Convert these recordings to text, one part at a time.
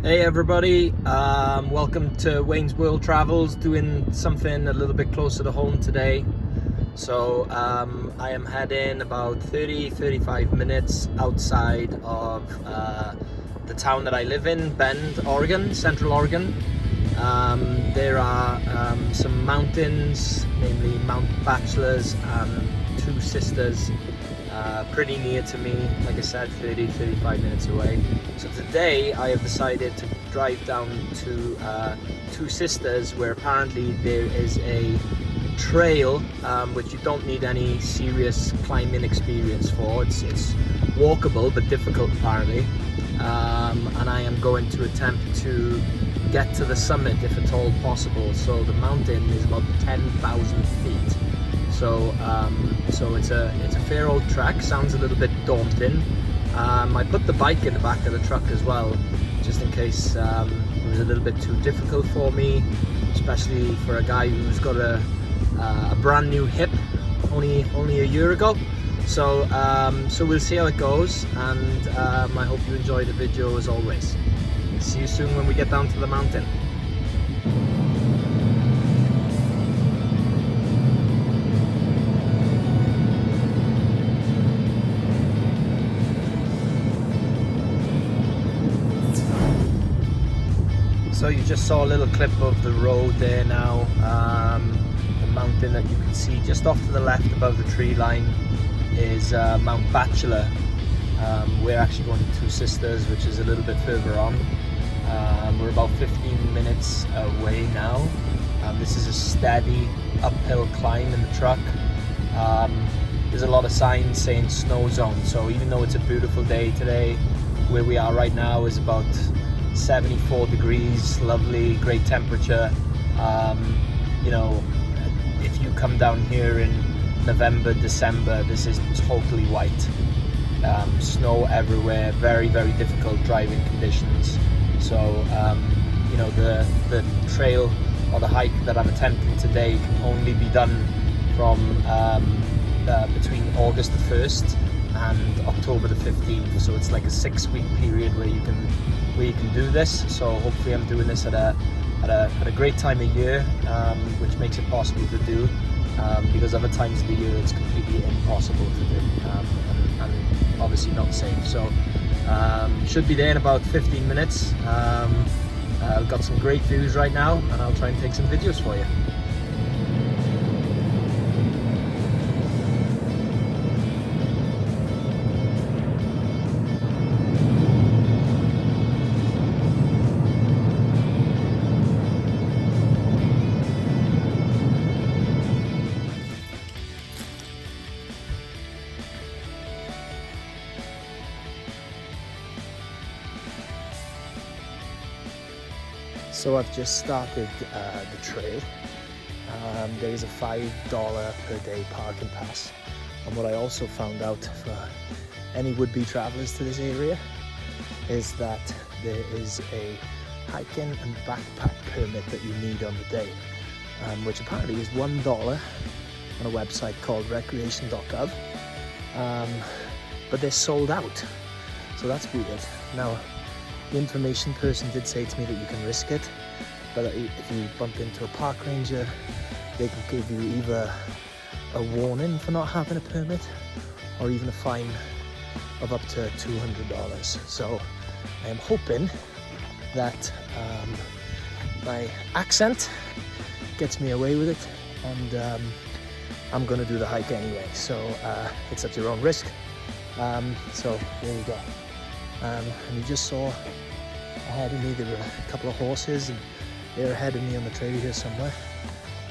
Hey everybody, welcome to Wayne's World Travels, doing something a little bit closer to home today. So I am heading about 30-35 minutes outside of the town that I live in, Bend, Oregon, Central Oregon. There are some mountains, namely Mount Bachelors and Two Sisters, pretty near to me, like I said, 30-35 minutes away. So today I have decided to drive down to Two Sisters, where apparently there is a trail which you don't need any serious climbing experience for. It's walkable but difficult apparently, and I am going to attempt to get to the summit if at all possible. So the mountain is about 10,000 feet. So it's a fair old trek. Sounds a little bit daunting. I put the bike in the back of the truck as well, just in case it was a little bit too difficult for me, especially for a guy who's got a brand new hip only a year ago. So we'll see how it goes, and I hope you enjoy the video as always. See you soon when we get down to the mountain. So you just saw a little clip of the road there now. The mountain that you can see just off to the left above the tree line is Mount Bachelor. We're actually going to Two Sisters, which is a little bit further on. We're about 15 minutes away now. This is a steady uphill climb in the truck. There's a lot of signs saying snow zone, so even though it's a beautiful day today, where we are right now is about 74 degrees, lovely, great temperature. You know, if you come down here in November, December, this is totally white. Snow everywhere, very, very difficult driving conditions. So, you know, the trail or the hike that I'm attempting today can only be done from between August the 1st and October the 15th. So it's like a 6-week period where you can do this. So hopefully I'm doing this at a great time of year, which makes it possible to do, because other times of the year it's completely impossible to do, and obviously not safe. So should be there in about 15 minutes. I've got some great views right now, and I'll try and take some videos for you. So I've just started the trail. There is a $5 per day parking pass. And what I also found out for any would-be travelers to this area is that there is a hiking and backpack permit that you need on the day, which apparently is $1 on a website called recreation.gov. But they're sold out, so that's weird. Now, the information person did say to me that you can risk it, but if you bump into a park ranger, they can give you either a warning for not having a permit or even a fine of up to $200. So I am hoping that my accent gets me away with it, and I'm going to do the hike anyway. So it's at your own risk. So there you go. And you just saw ahead of me there were a couple of horses, and they're ahead of me on the trail here somewhere.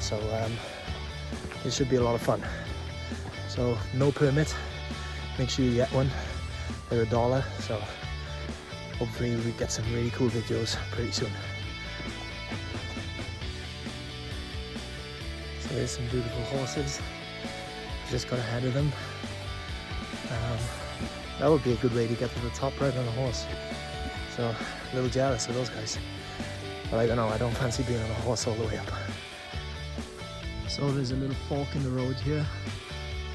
So it should be a lot of fun. So no permit, make sure you get one. They're $1, so hopefully we get some really cool videos pretty soon. So there's some beautiful horses. Just got ahead of them. That would be a good way to get to the top, right on a horse. So a little jealous of those guys. But I don't know, I don't fancy being on a horse all the way up. So there's a little fork in the road here.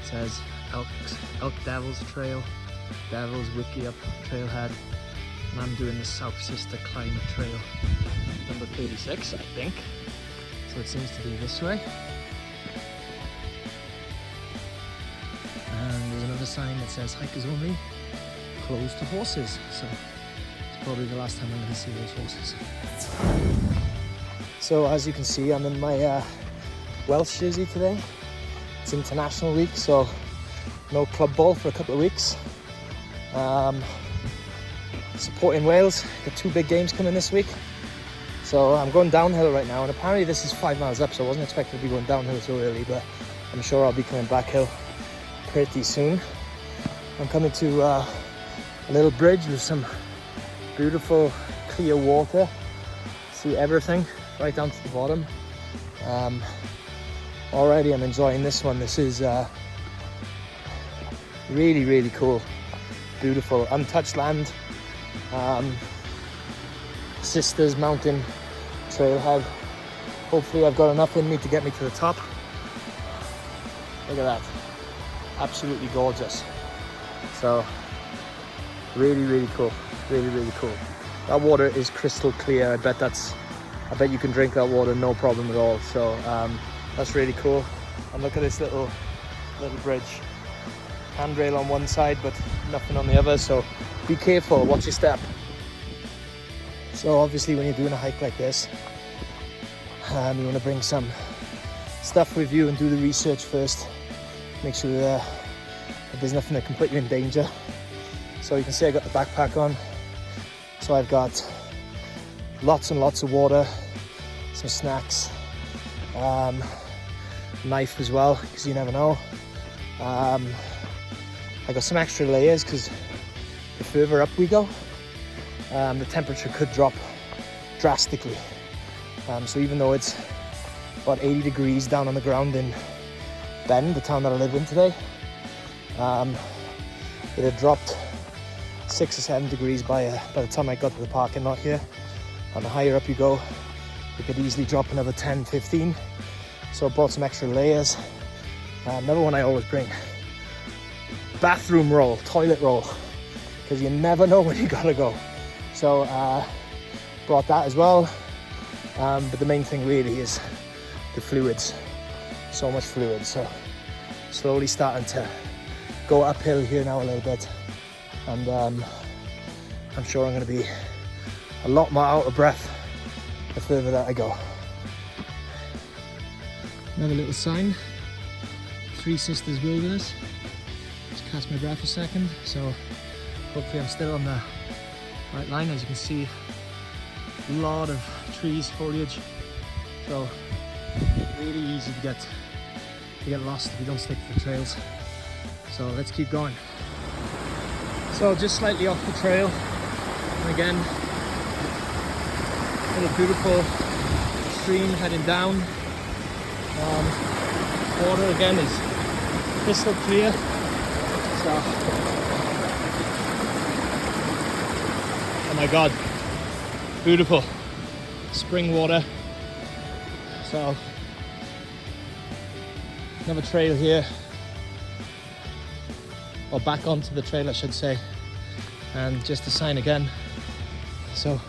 It says Elk Devil's Trail, Devil's Wiki up trailhead. and I'm doing the South Sister Climber Trail, number 36, I think. So it seems to be this way. And there's another sign that says hikers only, closed to horses. So it's probably the last time I'm going to see those horses. So as you can see, I'm in my Welsh jersey today. It's International Week, so no club ball for a couple of weeks. Supporting Wales, got 2 big games coming this week. So I'm going downhill right now, and apparently this is 5 miles up, so I wasn't expecting to be going downhill so early, but I'm sure I'll be coming back hill pretty soon. I'm coming to a little bridge with some beautiful clear water. See everything right down to the bottom. Already I'm enjoying this one. This is really, really cool. Beautiful, untouched land. Sisters Mountain trailhead. Hopefully I've got enough in me to get me to the top. Look at that. Absolutely gorgeous. So really, really cool. Really, really cool. That water is crystal clear. I bet you can drink that water no problem at all. So that's really cool. And look at this little bridge. Handrail on one side, but nothing on the other. So be careful, watch your step. So obviously when you're doing a hike like this, you want to bring some stuff with you and do the research first. Make sure that there's nothing that can put you in danger. So you can see I got the backpack on. So I've got lots and lots of water, some snacks, knife as well, because you never know. I got some extra layers because the further up we go, the temperature could drop drastically. So even though it's about 80 degrees down on the ground in Bend, the town that I live in today, it had dropped 6 or 7 degrees by the time I got to the parking lot here. And the higher up you go, it could easily drop another 10, 15. So I brought some extra layers. Another one I always bring, bathroom roll, toilet roll, because you never know when you gotta go. So brought that as well. But the main thing really is the fluids. So much fluid. So slowly starting to go uphill here now a little bit. And I'm sure I'm going to be a lot more out of breath the further that I go. Another little sign, 3 Sisters Wilderness. Just catch my breath a second. So hopefully I'm still on the right line. As you can see, a lot of trees, foliage. So really easy to get lost if you don't stick to the trails. So let's keep going. So just slightly off the trail, and again, a little beautiful stream heading down. Water again is crystal clear. So, oh my God, beautiful spring water. So another trail here, or back onto the trail I should say, and just a sign again. So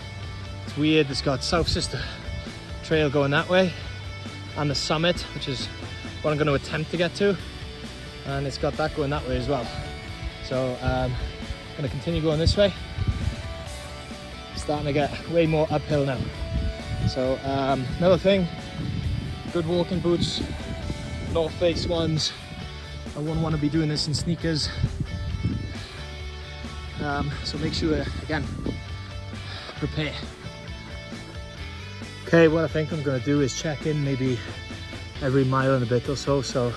it's weird, it's got South Sister Trail going that way, and the summit, which is what I'm going to attempt to get to, and it's got that going that way as well. So I'm going to continue going this way. Starting to get way more uphill now. So another thing, good walking boots, North Face ones. I wouldn't want to be doing this in sneakers. So make sure, again, prepare. Okay, what I think I'm going to do is check in maybe every mile and a bit or so. So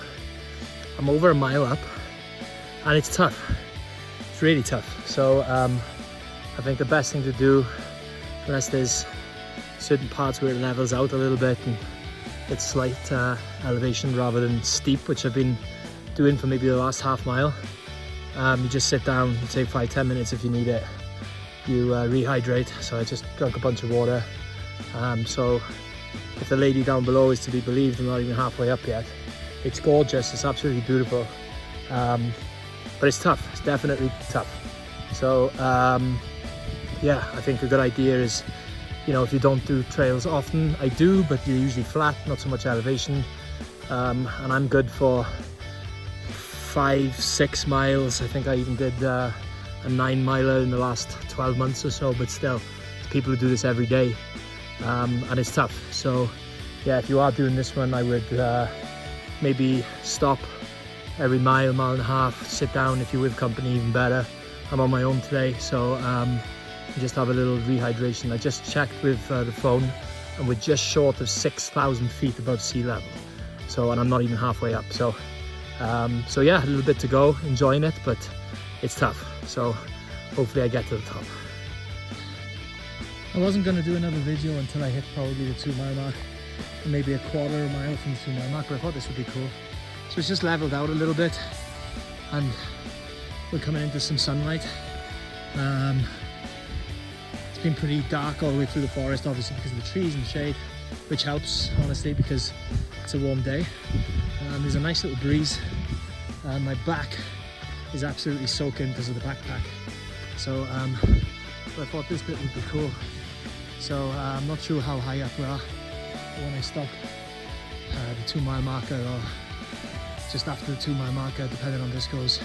I'm over a mile up, and it's tough. It's really tough. So I think the best thing to do, unless there's certain parts where it levels out a little bit and it's slight elevation rather than steep, which I've been doing for maybe the last half mile, you just sit down, you take 5-10 minutes if you need it, you rehydrate. So I just drank a bunch of water. So if the lady down below is to be believed, I'm not even halfway up yet. It's gorgeous, it's absolutely beautiful, but it's tough, it's definitely tough. So yeah, I think a good idea is, you know, if you don't do trails often, I do, but you're usually flat, not so much elevation. And I'm good for 5-6 miles. I think I even did a 9-miler in the last 12 months or so, but still, it's people who do this every day, and it's tough. So yeah, if you are doing this one, I would maybe stop every mile, mile and a half, sit down. If you're with company, even better. I'm on my own today, so just have a little rehydration. I just checked with the phone, and we're just short of 6,000 feet above sea level. So, and I'm not even halfway up. So yeah, a little bit to go, enjoying it, but it's tough. So hopefully I get to the top. I wasn't going to do another video until I hit probably the 2-mile mark, maybe a quarter of a mile from the 2-mile mark, but I thought this would be cool. So it's just leveled out a little bit, and we're coming into some sunlight. It's been pretty dark all the way through the forest, obviously because of the trees and the shade, which helps honestly because it's a warm day. There's a nice little breeze. My back is absolutely soaking because of the backpack. So I thought this bit would be cool. So I'm not sure how high up we are when I stop the 2-mile marker, or just after the 2-mile marker, depending on this goes.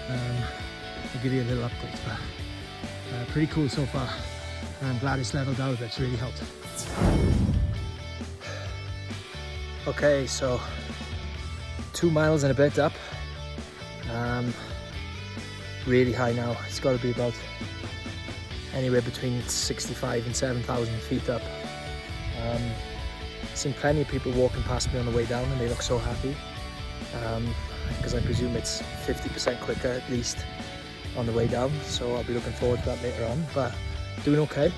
I'll give you a little update, but pretty cool so far. And I'm glad it's leveled out, it's really helped. Okay, so 2 miles and a bit up. Really high now. It's got to be about anywhere between 65 and 7,000 feet up. Seen plenty of people walking past me on the way down, and they look so happy. Because I presume it's 50% quicker at least on the way down, so I'll be looking forward to that later on. But doing okay.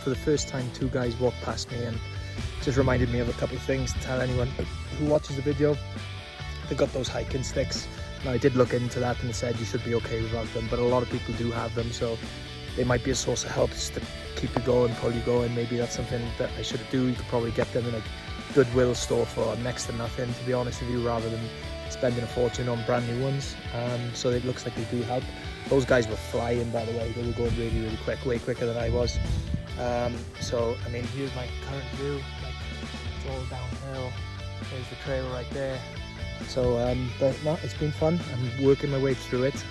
For the first time, 2 guys walked past me, and just reminded me of a couple of things to tell anyone who watches the video. They got those hiking sticks. Now, I did look into that, and it said you should be okay without them, but a lot of people do have them, so they might be a source of help just to keep you going, pull you going. Maybe that's something that I should do. You could probably get them in a Goodwill store for next to nothing, to be honest with you, rather than spending a fortune on brand new ones. So it looks like they do help. Those guys were flying, by the way. They were going really, really quick, way quicker than I was. So I mean, here's my current view. Like, it's all downhill. There's the trail right there. So but no, it's been fun. I'm working my way through it.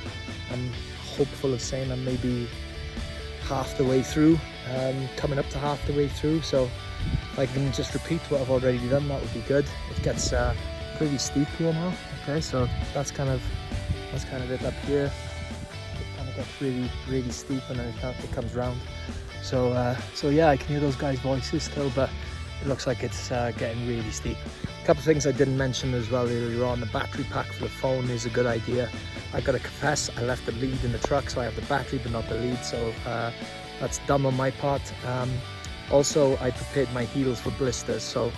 I'm hopeful of saying I'm maybe half the way through, coming up to half the way through. So if I can just repeat what I've already done, that would be good. It gets pretty steep here now. Okay, so that's kind of it up here. It kind of gets really, really steep, and then it comes round. So so yeah, I can hear those guys' voices still, but it looks like it's getting really steep. A couple of things I didn't mention as well earlier on. The battery pack for the phone is a good idea. I gotta confess, I left the lead in the truck, so I have the battery but not the lead, so that's dumb on my part. Also, I prepared my heels for blisters, so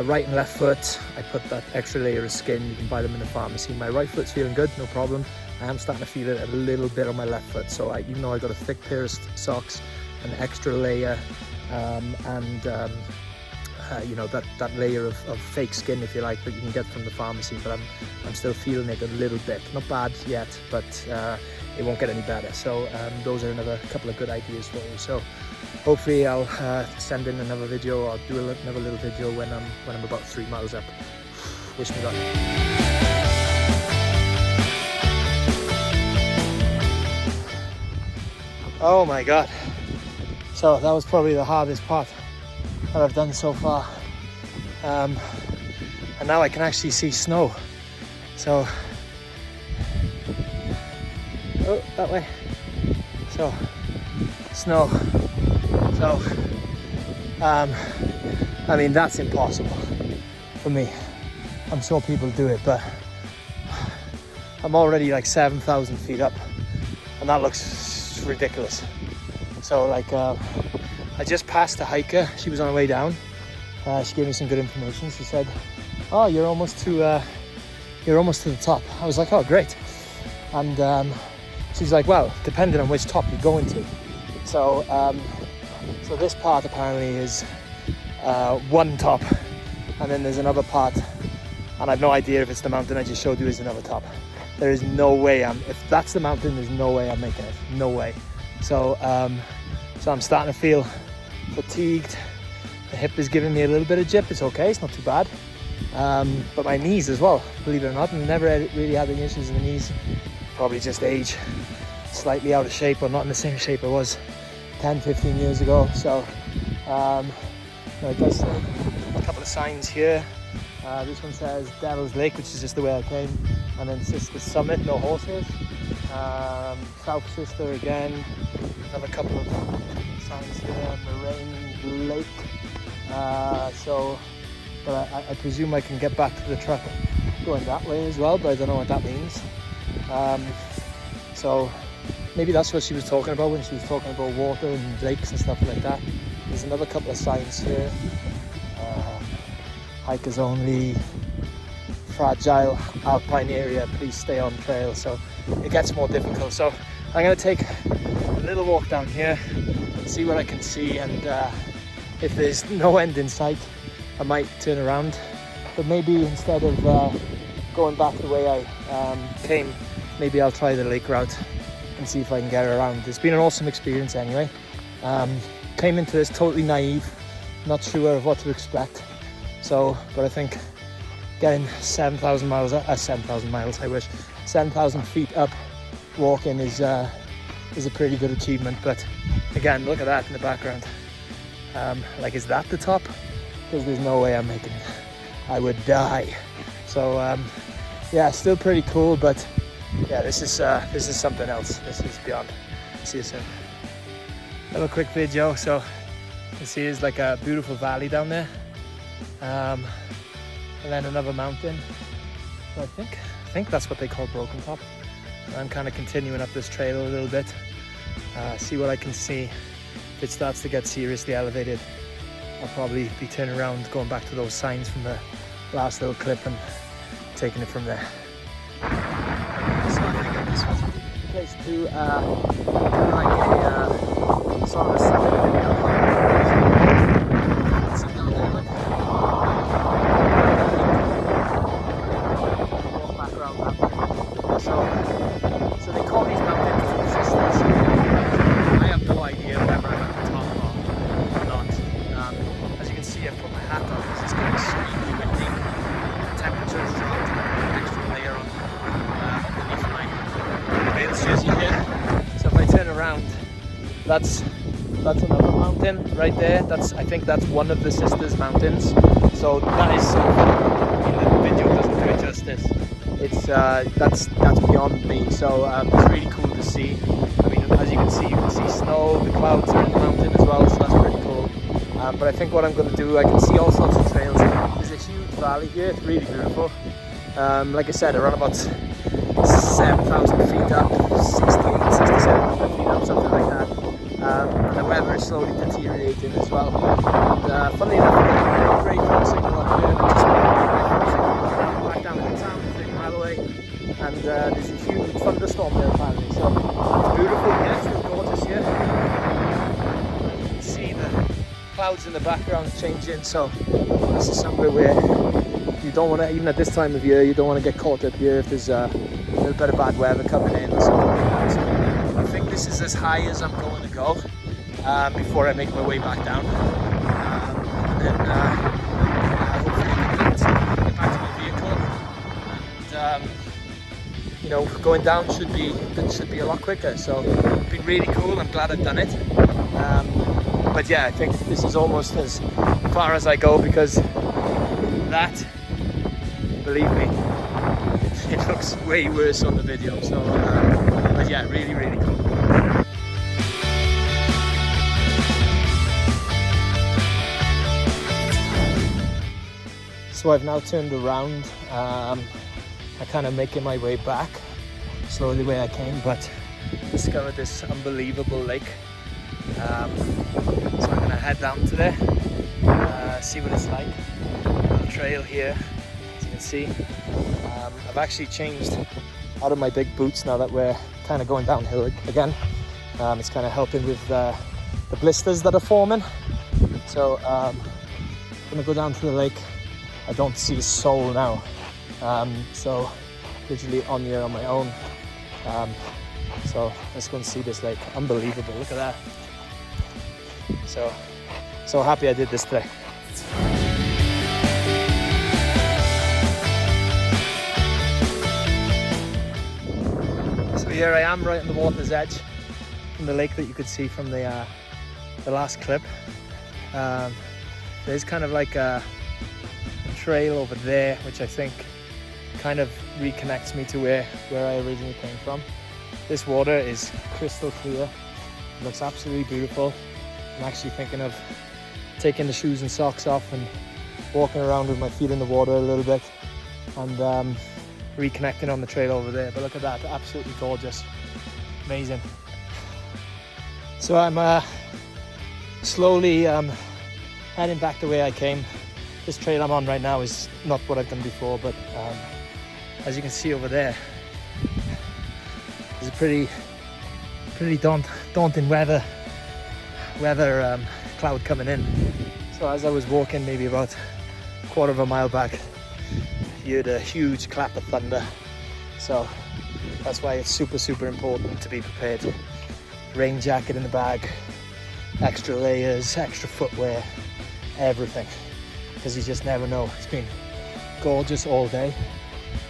right and left foot, I put that extra layer of skin. You can buy them in the pharmacy. My right foot's feeling good, no problem. I am starting to feel it a little bit on my left foot, so even though I got a thick pair of socks, an extra layer, you know, that layer of fake skin, if you like, that you can get from the pharmacy, but I'm still feeling it a little bit. Not bad yet, but it won't get any better. So those are another couple of good ideas for you. So hopefully I'll send in another video, or do another little video when I'm about 3 miles up. Wish me luck. Oh my god. So that was probably the hardest part that I've done so far, and now I can actually see snow. So that way. So snow. So I mean, that's impossible for me. I'm sure people do it, but I'm already like 7,000 feet up, and that looks ridiculous. So like I just passed a hiker. She was on her way down. She gave me some good information. She said, "Oh, you're almost to the top." I was like, "Oh, great." And she's like, "Well, depending on which top you're going to." So, so this part apparently is one top, and then there's another part, and I've no idea if it's the mountain I just showed you is another top. There is no way if that's the mountain, there's no way I'm making it. No way. So so I'm starting to feel fatigued. The hip is giving me a little bit of jip. It's okay, it's not too bad. But my knees as well, believe it or not, and never really had any issues in the knees. Probably just age, slightly out of shape, or not in the same shape I was 10-15 years ago. So it does say a couple of signs here. This one says Devil's Lake, which is just the way I came, and then Sister Summit, no horses. South Sister again, another couple of signs here. Moraine Lake. But I presume I can get back to the truck going that way as well, but I don't know what that means. So maybe that's what she was talking about when she was talking about water and lakes and stuff like that. There's another couple of signs here. Hikers only, fragile alpine area, please stay on trail. So it gets more difficult. So I'm going to take a little walk down here, see what I can see, and if there's no end in sight, I might turn around. But maybe instead of going back the way I came, maybe I'll try the lake route and see if I can get around. It's been an awesome experience anyway. Came into this totally naive, not sure of what to expect. So, but I think getting 7,000 miles, 7,000 miles, I wish, 7,000 feet up walking is a pretty good achievement. But again, look at that in the background. Like, is that the top? Because there's no way I'm making it. I would die. So yeah, still pretty cool, but yeah, this is something else. This is beyond. See you soon. Have a quick video. So you can see there's like a beautiful valley down there, and then another mountain. So I think that's what they call Broken Top. And I'm kind of continuing up this trail a little bit, see what I can see. If it starts to get seriously elevated, I'll probably be turning around, going back to those signs from the last little clip and taking it from there. So I think this was a good place to like a sort of a summit video. Walk back around that way. So they call these mountains Two Sisters. I have no idea whether I'm at the top or not. As you can see, I've put my hat on. This is getting extremely windy. The temperature's dropped. An extra layer on underneath my Wales jersey here. So if I turn around, that's another mountain right there. I think that's one of the Sisters mountains. So that is the video doesn't do it justice. It's that's beyond me. So it's really cool to see. I mean, as you can see snow. The clouds are in the mountain as well, so that's pretty cool. But I think what I'm going to do, I can see all sorts of trails. There's a huge valley here. It's really beautiful. Like I said, around about 7,000 feet up, 67 feet up, something like that. The weather is slowly deteriorating as well. And funnily enough, I got a great phone signal up here, and I just back down in the town, 30 mile away. And there's a huge thunderstorm there apparently. So it's beautiful here, it's still gorgeous here. You can see the clouds in the background changing. So this is somewhere where you don't want to, even at this time of year, you don't want to get caught up here if there's a little bit of bad weather coming in or something like that. So I think this is as high as I'm going to go before I make my way back down. And then hopefully get back to my vehicle. And you know, going down should be a lot quicker. So it's been really cool. I'm glad I've done it. But yeah, I think this is almost as far as I go, because that, believe me, it looks way worse on the video. So but yeah, really, really cool. So I've now turned around. I'm kind of making my way back slowly the way I came, but discovered this unbelievable lake. So I'm gonna head down to there, see what it's like. A little trail here, as you can see. I've actually changed out of my big boots now that we're kind of going downhill again. It's kind of helping with the blisters that are forming. So I'm gonna go down to the lake. I don't see a soul now. So literally on here on my own. So let's go and see this lake. Unbelievable, look at that. So happy I did this today. So here I am right on the water's edge from the lake that you could see from the last clip. There's kind of like a trail over there, which I think kind of reconnects me to where I originally came from. This water is crystal clear. It looks absolutely beautiful. I'm actually thinking of taking the shoes and socks off and walking around with my feet in the water a little bit and reconnecting on the trail over there. But look at that, absolutely gorgeous, amazing. So I'm slowly heading back the way I came. This trail I'm on right now is not what I've done before, but as you can see over there, there's a pretty daunting weather cloud coming in. So as I was walking maybe about a quarter of a mile back, you heard a huge clap of thunder. So that's why it's super important to be prepared. Rain jacket in the bag, extra layers, extra footwear, everything, because you just never know. It's been gorgeous all day,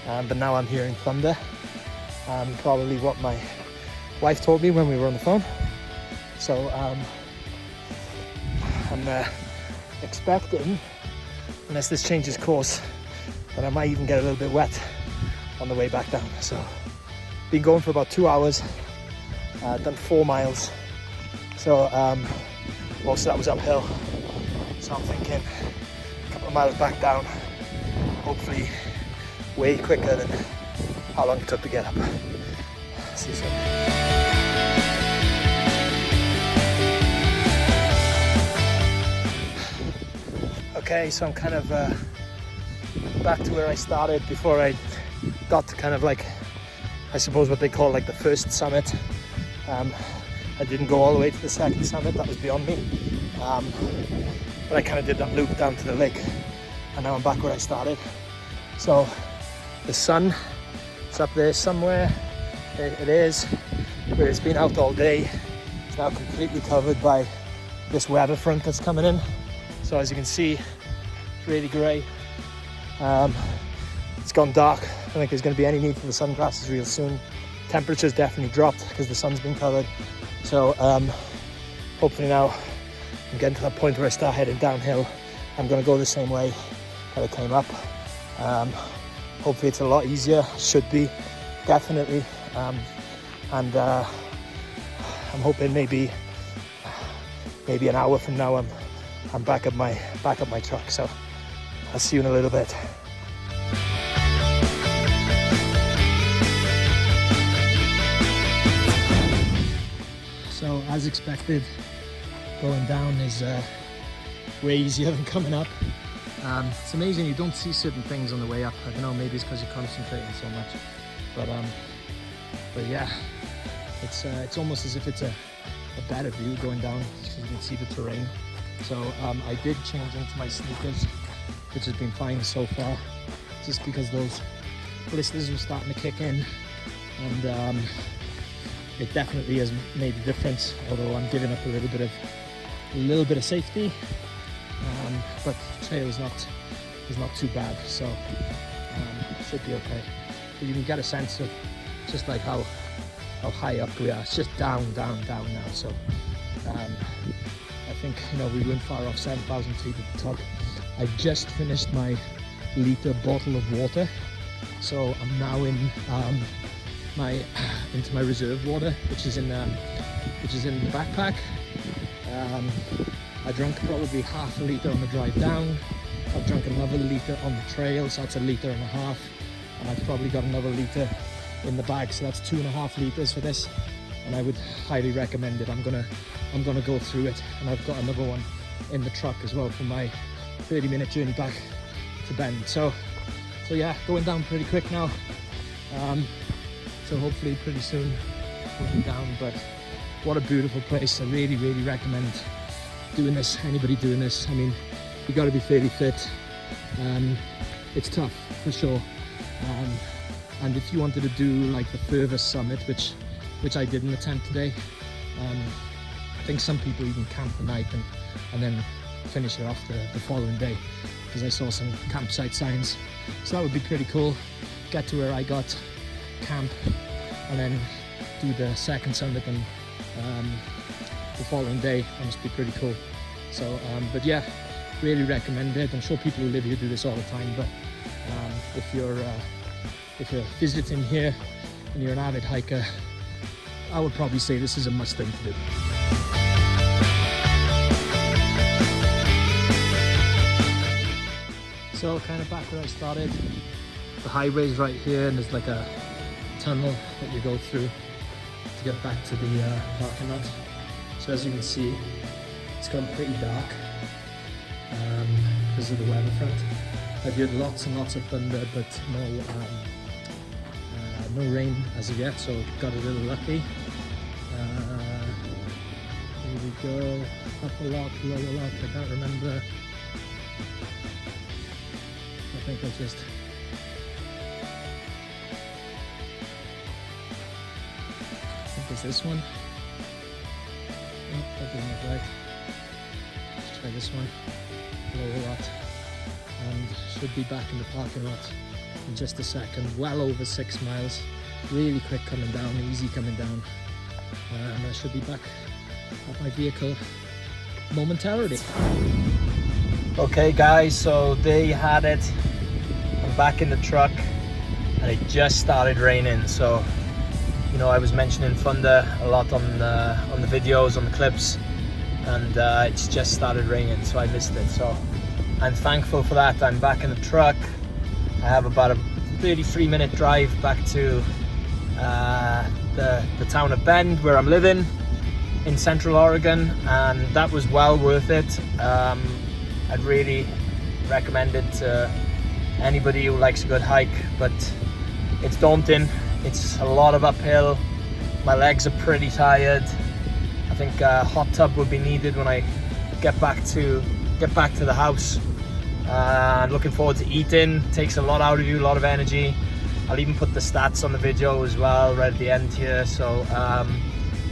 but now I'm hearing thunder. Probably what my wife told me when we were on the phone. So I'm expecting, unless this changes course, that I might even get a little bit wet on the way back down. So been going for about 2 hours, done 4 miles. So most of that was uphill. So I'm thinking a couple of miles back down, hopefully way quicker than how long it took to get up. See you soon. Okay, so I'm kind of back to where I started before I got to kind of like, I suppose what they call like the first summit. I didn't go all the way to the second summit, that was beyond me. But I kind of did that loop down to the lake, and now I'm back where I started. So the sun is up there somewhere. It is, where it's been out all day. It's now completely covered by this weather front that's coming in. So as you can see, it's really grey. It's gone dark. I don't think there's going to be any need for the sunglasses real soon. Temperature's definitely dropped because the sun's been covered. So hopefully now I'm getting to that point where I start heading downhill. I'm going to go the same way that I came up. Hopefully it's a lot easier. Should be, definitely. And I'm hoping maybe an hour from now I'm back at my truck. So I'll see you in a little bit. So as expected, going down is way easier than coming up. It's amazing you don't see certain things on the way up. I don't know, maybe it's because you're concentrating so much. But yeah, it's almost as if it's a better view going down because you can see the terrain. So I did change into my sneakers, which has been fine so far, just because those blisters were starting to kick in, and it definitely has made a difference. Although I'm giving up a little bit of safety, but the trail is not too bad, so should be okay. But you can get a sense of just like how high up we are. It's just down now. So I think, you know, we weren't far off 7,000 feet at the top. I just finished my litre bottle of water, so I'm now into my reserve water, which is in the backpack. I drank probably half a litre on the drive down. I've drunk another litre on the trail, so that's 1.5 litres, and I've probably got another litre in the bag, so that's 2.5 litres for this, and I would highly recommend it. I'm gonna go through it, and I've got another one in the truck as well for my 30-minute journey back to Bend. So yeah, going down pretty quick now. So hopefully pretty soon we'll be down. But what a beautiful place. I really recommend doing this. Anybody doing this, I mean, you got to be fairly fit. It's tough for sure. And if you wanted to do like the furthest summit, which which I did in the tent today. I think some people even camp the night and then finish it off the following day, because I saw some campsite signs. So that would be pretty cool. Get to where I got, camp, and then do the second summit and the following day. That must be pretty cool. So but yeah, really recommend it. I'm sure people who live here do this all the time, but if you're visiting here and you're an avid hiker, I would probably say this is a must thing to do. So kind of back where I started, the highway's right here, and there's like a tunnel that you go through to get back to the parking lot. So as you can see, it's gone pretty dark because of the weather front. I've heard lots and lots of thunder, but no rain as of yet, so got a little lucky. Here we go, upper lock, lower lock, I can't remember. I think I think it's this one. Oh, that doesn't look right. Let's try this one, lower lot, and should be back in the parking lot in just a second. Well over 6 miles, really quick coming down, easy coming down, and I should be back at my vehicle momentarily. Okay guys, so there you had it. I'm back in the truck and it just started raining. So, you know, I was mentioning thunder a lot on the videos, on the clips, and it's just started raining, so I missed it. So I'm thankful for that. I'm back in the truck. I have about a 33-minute drive back to the town of Bend, where I'm living in Central Oregon, and that was well worth it. I'd really recommend it to anybody who likes a good hike, but it's daunting. It's a lot of uphill. My legs are pretty tired. I think a hot tub would be needed when I get back to the house. I'm looking forward to eating. Takes a lot out of you, a lot of energy. I'll even put the stats on the video as well right at the end here. So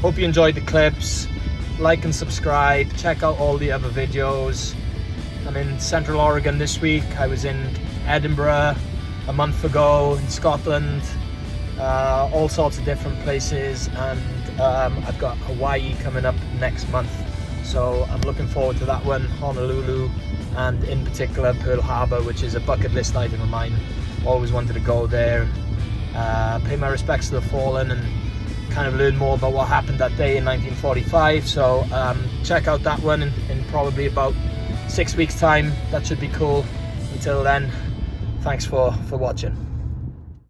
hope you enjoyed the clips. Like and subscribe. Check out all the other videos. I'm in Central Oregon this week. I was in Edinburgh a month ago, in Scotland, all sorts of different places, and I've got Hawaii coming up next month. So I'm looking forward to that one, Honolulu, and in particular Pearl Harbor, which is a bucket list item of mine. Always wanted to go there and pay my respects to the fallen and kind of learn more about what happened that day in 1945. So check out that one in probably about 6 weeks time. That should be cool. Until then, thanks for watching.